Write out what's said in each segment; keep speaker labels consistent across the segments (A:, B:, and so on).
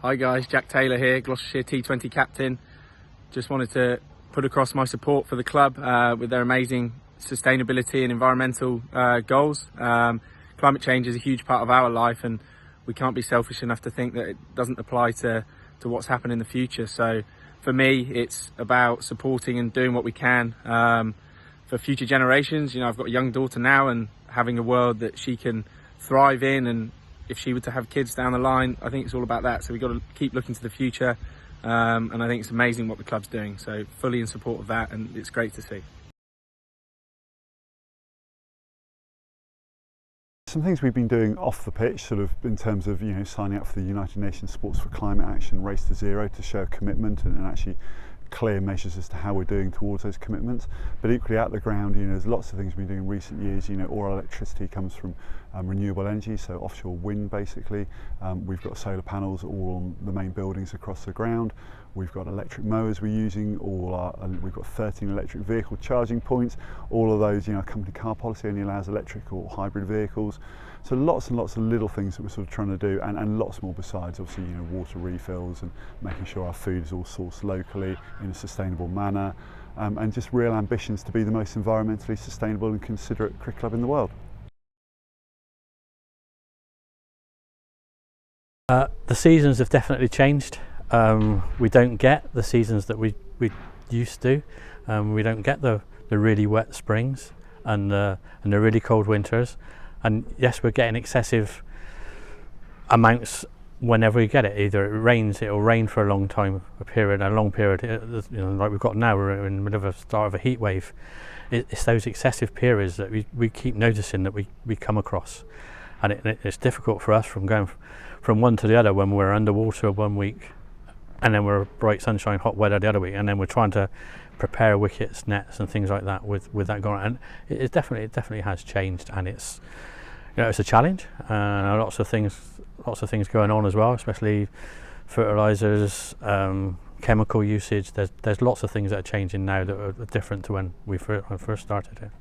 A: Hi guys, Jack Taylor here, Gloucestershire T20 captain. Just wanted to put across my support for the club with their amazing sustainability and environmental goals. Climate change is a huge part of our life, and we can't be selfish enough to think that it doesn't apply to what's happening in the future. So for me, it's about supporting and doing what we can for future generations. You know, I've got a young daughter now, and having a world that she can thrive in, and if she were to have kids down the line, I think it's all about that. So we've got to keep looking to the future, and I think it's amazing what the club's doing. So fully in support of that, and it's great to see.
B: Some things we've been doing off the pitch, sort of in terms of signing up for the United Nations Sports for Climate Action Race to Zero to show commitment and actually clear measures as to how we're doing towards those commitments. But equally at the ground, there's lots of things we've been doing in recent years. All our electricity comes from renewable energy, so offshore wind basically. We've got solar panels all on the main buildings across the ground. We've got electric mowers we're using, we've got 13 electric vehicle charging points. All of those, company car policy only allows electric or hybrid vehicles. So lots and lots of little things that we're sort of trying to do, and lots more besides. Obviously, water refills and making sure our food is all sourced locally in a sustainable manner, and just real ambitions to be the most environmentally sustainable and considerate cricket club in the world.
C: The seasons have definitely changed. We don't get the seasons that we used to. We don't get the really wet springs and the really cold winters. And yes, we're getting excessive amounts whenever we get it. Either it rains, it'll rain for a long period, like we've got now. We're in the middle of a start of a heat wave. It's those excessive periods that we keep noticing that we come across, and it's difficult for us from going from one to the other when we're underwater 1 week, and then we're bright sunshine, hot weather the other week, and then we're trying to prepare wickets, nets, and things like that with that going on. And it definitely has changed, and it's a challenge. Lots of things going on as well, especially fertilizers, chemical usage. There's lots of things that are changing now that are different to when we first started it.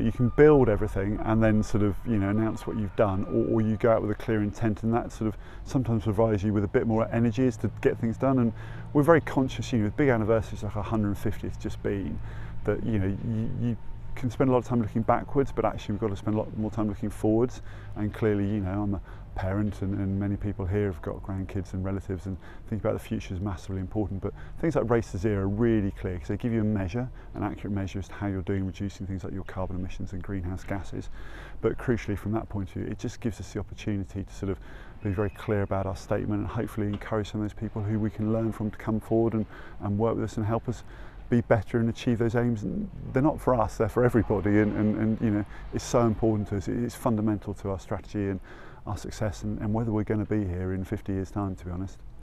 B: You can build everything and then sort of announce what you've done, or you go out with a clear intent, and that sort of sometimes provides you with a bit more energy as to get things done. And we're very conscious, with big anniversaries like 150th just been, that you can spend a lot of time looking backwards, but actually we've got to spend a lot more time looking forwards. And clearly, I'm a parent, and many people here have got grandkids and relatives, and thinking about the future is massively important. But things like Race to Zero are really clear because they give you a measure, an accurate measure as to how you're doing reducing things like your carbon emissions and greenhouse gases. But crucially, from that point of view, it just gives us the opportunity to sort of be very clear about our statement, and hopefully encourage some of those people who we can learn from to come forward and work with us and help us be better and achieve those aims. And they're not for us, they're for everybody, and it's so important to us. It's fundamental to our strategy and our success, and whether we're going to be here in 50 years' time, to be honest.